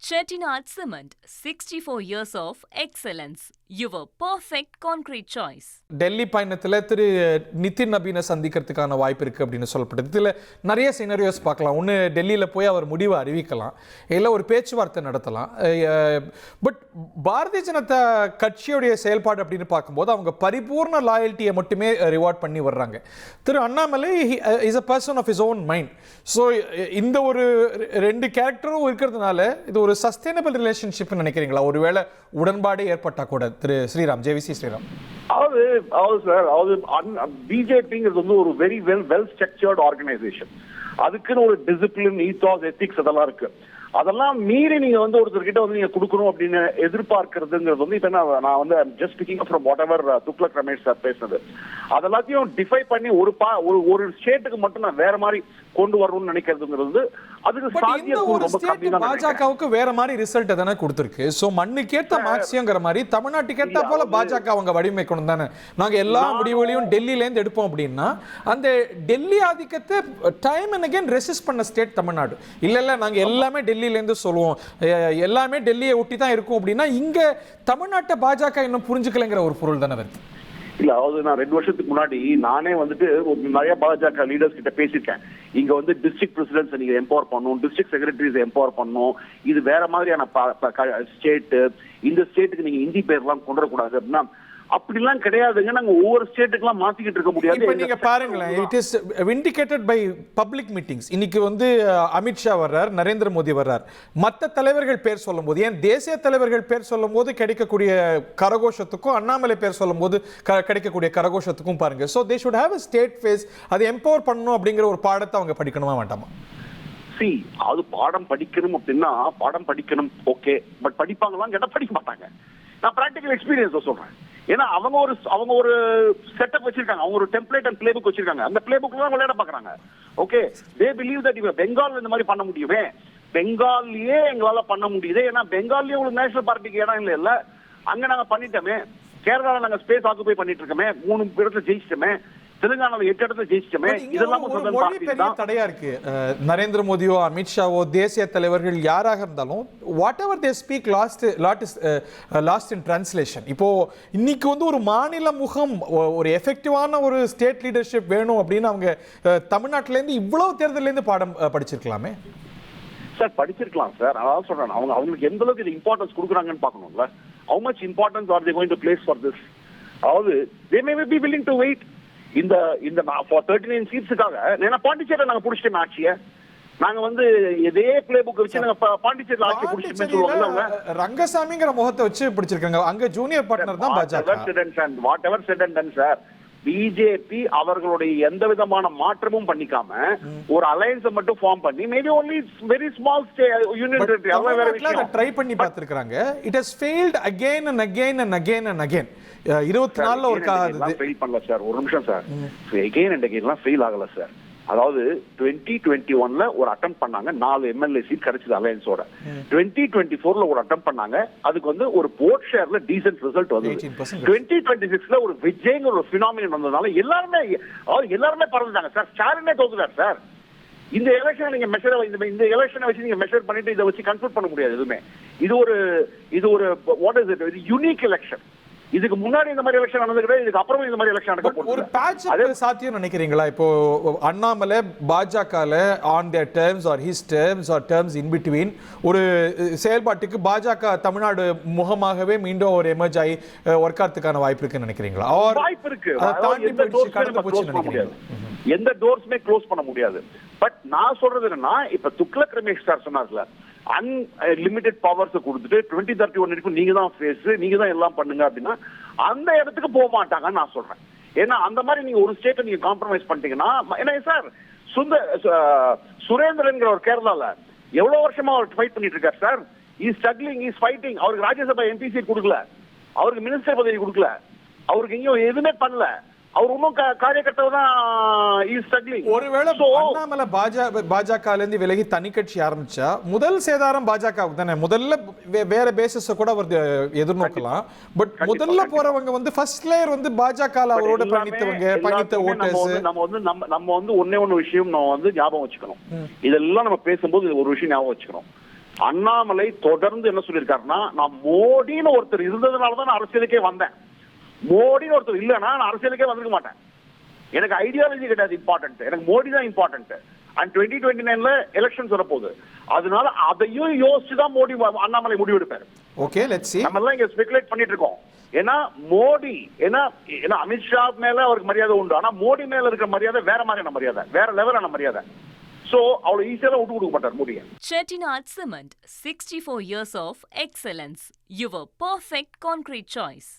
Chettinad Cement, 64 years of excellence. Your perfect concrete choice. Delhi பயணத்தில் திரு நிதின் நபீனை சந்திக்கிறதுக்கான வாய்ப்பு இருக்குது அப்படின்னு சொல்லப்பட்டது. இதில் நிறைய சினரியோஸ் பார்க்கலாம். ஒன்று, டெல்லியில் போய் அவர் முடிவை அறிவிக்கலாம், இல்லை ஒரு பேச்சுவார்த்தை நடத்தலாம். பட் பாரதிய ஜனதா கட்சியுடைய செயல்பாடு அப்படின்னு பார்க்கும்போது அவங்க பரிபூர்ண லாயல்ட்டியை மட்டுமே ரிவார்ட் பண்ணி வர்றாங்க. திரு Annamalai is a person of his own mind. So இந்த ஒரு ரெண்டு கேரக்டரும் இருக்கிறதுனால இது ஒரு சஸ்டைனபிள் ரிலேஷன்ஷிப்னு நினைக்கிறீங்களா? ஒருவேளை உடன்பாடே ஏற்பட்டால் கூட. திரு ஸ்ரீராம், ஜேவிசி ஸ்ரீராம். பிஜேபிங்கிறது வந்து ஒரு வெரி வெல் ஸ்ட்ரக்சர்ட் ஆர்கனைசேஷன். அதுக்குன்னு ஒரு டிசிப்ளின், ஈத்தாஸ், எத்திக்ஸ் அதெல்லாம் இருக்கு. அதெல்லாம் மீறி நீங்க வந்து ஒருத்தர்கிட்ட வந்து நீங்க கொடுக்கணும் அப்படின்னு எதிர்பார்க்கறதுங்கிறது வந்து இப்ப நான் வந்து just speaking from whatever Thuglak Ramesh sir பேசுனது அதெல்லாத்தையும் டிஃபை பண்ணி ஒரு ஸ்டேட்டுக்கு மட்டும் நான் வேற மாதிரி கொண்டு வரணும்னு நினைக்கிறதுங்கிறது அதுக்கு சாத்தியம். பாஜகவுக்கு வேற மாதிரி ரிசல்ட் தானே கொடுத்திருக்கு. சோ மண்ணுக்கேத்த மார்க்சியங்கிற மாதிரி தமிழ்நாட்டுக்கேத்த போல பாஜக அவங்க வடிவமைக்கணும் தானே. நாங்க எல்லா முடிவுகளையும் டெல்லியில இருந்து எடுப்போம் அப்படின்னா அந்த டெல்லி ஆதிக்கத்தை டைம் அண்ட் அகைன் ரெசிஸ்ட் பண்ண ஸ்டேட் தமிழ்நாடு. இல்ல நாங்க எல்லாமே டெல்லியில இருந்து சொல்லுவோம், எல்லாமே டெல்லியை ஒட்டி தான் இருக்கும் அப்படின்னா இங்க தமிழ்நாட்டை பாஜக இன்னும் புரிஞ்சுக்கலைங்கிற ஒரு பொருள் தானே இருக்கு. இல்ல, அதாவது நான் 2 வருஷத்துக்கு முன்னாடி நானே வந்துட்டு நிறைய பாஜக லீடர்ஸ் கிட்ட பேசியிருக்கேன். இங்க வந்து டிஸ்ட்ரிக்ட் பிரசிடென்ட்ஸ் நீங்க எம்பவர் பண்ணணும், டிஸ்ட்ரிக்ட் செக்ரட்டரிஸ் எம்பவர் பண்ணணும், இது வேற மாதிரியான ஸ்டேட், இந்த ஸ்டேட்டுக்கு நீங்க இந்தி பேர்லாம் கொண்டு வரக்கூடாது அப்படின்னா அப்படிலாம் கிடையாதுங்க. நாங்க ஒவ்வொரு ஸ்டேட்டுக்குலாம் மாத்திக்கிட்டு இருக்க முடியாது. இப்ப நீங்க பாருங்களேன், it is vindicated by public meetings. இன்னைக்கு வந்து அமித்ஷா வர்றார், நரேந்திர மோடி வர்றார். மற்ற தலைவர்கள் பேர் சொல்லும் போது, ஏன் தேசிய தலைவர்கள் பேர் சொல்லும் போது கிடைக்கக்கூடிய கரகோஷத்துக்கும் அண்ணாமலை பேர் சொல்லும் போது கிடைக்கக்கூடிய கரகோஷத்துக்கும் பாருங்க. So they should have a state face. அதை எம்பவர் பண்ணணும் அப்படிங்கிற ஒரு பாடத்தை அவங்க படிக்கணுமா வேண்டாமா? அது பாடம் படிக்கணும் அப்படின்னா பாடம் படிக்கணும், ஓகே. பட் படிப்பாங்களான்னு கேட்டா படிக்க மாட்டாங்க. நான் பிராக்டிகல் எக்ஸ்பீரியன்ஸ் சொல்றேன். ஏன்னா அவங்க ஒரு செட்டப் வச்சிருக்காங்க, அவங்க ஒரு டெம்ப்ளேட் அண்ட் பிளே புக் வச்சிருக்காங்க. அந்த பிளே புக்ல தான் விளையாட பாக்குறாங்க. ஓகே, தே பிலீவ் தட் இவ பெங்கால் இந்த மாதிரி பண்ண முடியுமே, பெங்கால்லயே எங்களால பண்ண முடியுது. ஏன்னா பெங்கால்லயே உங்களுக்கு நேஷனல் பார்ட்டிக்கு இடம் இல்ல, அங்க நாங்க பண்ணிட்டோமே. கேரளால நாங்க ஸ்பேஸ் ஆக்குபை பண்ணிட்டு இருக்கோமே, 3 இடத்துல ஜெயிச்சிட்டோமே, தெலுங்கானால 8 இடத்துல ஜெயிச்சிட்டோமே. இதெல்லாம் தடையா இருக்கு. நரேந்திர மோடியோ அமித்ஷாவோ தேசிய தலைவர்கள் யாராக இருந்தாலும் what ever they speak last in translation. இப்போ இன்னைக்கு வந்து ஒரு மாநில முகம், ஒரு எஃபெக்டிவான ஒரு ஸ்டேட் லீடர்ஷிப் வேணும் அப்படின்னு அவங்க தமிழ்நாட்டில இருந்து இவ்வளவு தேர்தல்ல இருந்து பாடம் படிச்சிருக்கலாமே சார். படிச்சிருக்கலாம் சார். அதான் சொல்றேன், அவங்களுக்கு எந்த அளவுக்கு இது இம்பார்ட்டன்ஸ் கொடுக்குறாங்கன்னு பார்க்கணும்ல. how much importance are they going to place for this? அதாவது they may be willing to wait இந்த for 39 சீட்ஸுக்காக. ஏன்னா பாண்டிச்சேரியில நாங்க புடிச்சிட்டோம் ஆட்சியை. நாங்க வந்து இதே பிளே புக் வச்சு நாங்க பாண்டிச்சேரியில ஆட்சி புடிச்சிட்டோம்னு சொல்லுவாங்க. ரங்கசாமிங்கிற முகத்தை வச்சு பிடிச்சிருக்காங்க. அங்க ஜூனியர் பார்ட்னர் தான் பாஜக. What ever said and ton sir. BJP அவர்களுடைய எந்த விதமான மாற்றமும் பண்ணிக்காம ஒரு அலையன்ஸ் மட்டும் ஃபார்ம் பண்ணி maybe only very small union territory அத வேற விஷயம் ட்ரை பண்ணி பார்த்திருக்காங்க. it has failed again and again and again and again. 24ல ஒரு காது ஃபெயில் பண்ணல சார். ஒரு நிமிஷம் சார். again and again எல்லாம் ஃபெயில் ஆகல சார். அதாவது 2021ல ஒரு அட்டெம்ப்ட் பண்ணாங்க, 4 எம்எல்ஏ சீட் கிடைச்சது அலையன்ஸோட. 2024ல ஒரு அட்டெம்ப்ட் பண்ணாங்க, அதுக்கு வந்து ஒரு போட் ஷேர்ல டீசன்ட் ரிசல்ட் வந்தது. 2026ல ஒரு விஜய்ங்கிற ஒரு பினாமினன் வந்ததால எல்லாருமே பறந்துட்டாங்க சார். ஸ்டாலினே தோத்துட்டார் சார். இந்த எலெக்ஷன் நீங்க இந்த எலெக்ஷனை வச்சு நீங்க மெஷர் பண்ணிட்டு இதை வச்சு கன்க்ளூட் பண்ண முடியாது எதுவுமே. இது ஒரு what is it, unique election. இதுக்கு முன்னாடி இந்த மாதிரி எலெக்ஷன் நடந்தது கிடையாது, இதுக்கு அப்புறம் இந்த மாதிரி எலெக்ஷன் நடக்க போகுது. ஒரு பேட்ச் அதே சாத்தியம் நினைக்கிறீங்களா? இப்போ அண்ணாமலை பாஜகல on their terms or his terms or terms in between ஒரு செயல்பாட்டுக்கு பாஜக தமிழ்நாடு முகமாகவே மீண்டும் ஒரு எமர்ஜ் ஆகி ஒர்க் ஆகிறதுக்கான வாய்ப்பு இருக்குன்னு நினைக்கிறீங்களா? வாய்ப்பு இருக்கு. எந்த டோர்ஸ்மே க்ளோஸ் பண்ண முடியாது. பட் நான் சொல்றது என்னன்னா, இப்ப துக்ளக் ரமேஷ் சார் சொன்னார்ல, அன்லிமிட்டெட் பவர்ஸ் கொடுத்துட்டு 2031 வரைக்கும் நீங்க தான் ஃபேஸ், நீங்க தான் எல்லாம் பண்ணுங்க அப்படின்னா அந்த இடத்துக்கு போக மாட்டாங்கன்னு நான் சொல்றேன். ஏன்னா அந்த மாதிரி நீங்க ஒரு ஸ்டேட்டை நீங்க காம்ப்ரமைஸ் பண்ணிட்டீங்கன்னா, ஏன்னா சார் சுரேந்திரன்ங்கிற ஒரு கேரளால எவ்வளவு வருஷமா அவர் ஃபைட் பண்ணிட்டு இருக்காரு sir. Is struggling, is fighting. அவருக்கு ராஜ்யசபா எம்பி சீட் கொடுக்கல, அவருக்கு மினிஸ்டர் பதவி கொடுக்கல, அவருக்கு எங்கேயும் எதுவுமே பண்ணல. அவர் இன்னும் காரியகர்த்தா தான். ஒருவேளை அண்ணாமலை பாஜக இருந்து விலகி தனி கட்சி ஆரம்பிச்சா முதல் சேதாரம் பாஜகவுக்கு தானே. முதல்ல வேற பேசிஸ கூட அவர் எதிர்நோக்கலாம். பட் முதல்ல போறவங்க வந்து ஃபர்ஸ்ட் லேயர் வந்து பாஜக அவரோட பயணித்த ஓட்டர்ஸ். நம்ம வந்து ஒண்ணே ஒண்ணு விஷயம் நம்ம வந்து ஞாபகம் வச்சுக்கணும். இதெல்லாம் நம்ம பேசும்போது ஒரு விஷயம் ஞாபகம் வச்சுக்கணும். அண்ணாமலை தொடர்ந்து என்ன சொல்லியிருக்காருன்னா, நான் மோடின்னு ஒருத்தர் இருந்ததுனாலதான் நான் அரசியலுக்கே வந்தேன், மோடின்னு ஒருத்தர் இல்லைன்னா நான் அரசியலுக்கே வந்திருக்க மாட்டேன், எனக்கு ஐடியாலஜி கிடையாது இம்பார்ட்டன்ட், எனக்கு மோடி தான் இம்பார்ட்டன்ட். அண்ட் 2029ல எலெக்ஷன்ஸ் வரப்போகுது, அதனால அதையும் யோசிச்சுதான் மோடி அண்ணாமலை முடிவெடுப்பாரு. Okay, let's see. நம்ம எல்லாம் இங்க ஸ்பெகுலேட் பண்ணிட்டு இருக்கோம். ஏன்னா மோடி ஏன்னா அமித்ஷா மேல அவருக்கு மரியாதை உண்டு, ஆனா மோடி மேல இருக்கிற மரியாதை வேற மாதிரியான மரியாதை, வேற லெவலான மரியாதை. சோ அவ்வளவு ஈஸியா விட்டு கொடுக்க மாட்டார் மோடியை. Chettinad Cement, 64 years of excellence. Your perfect concrete choice.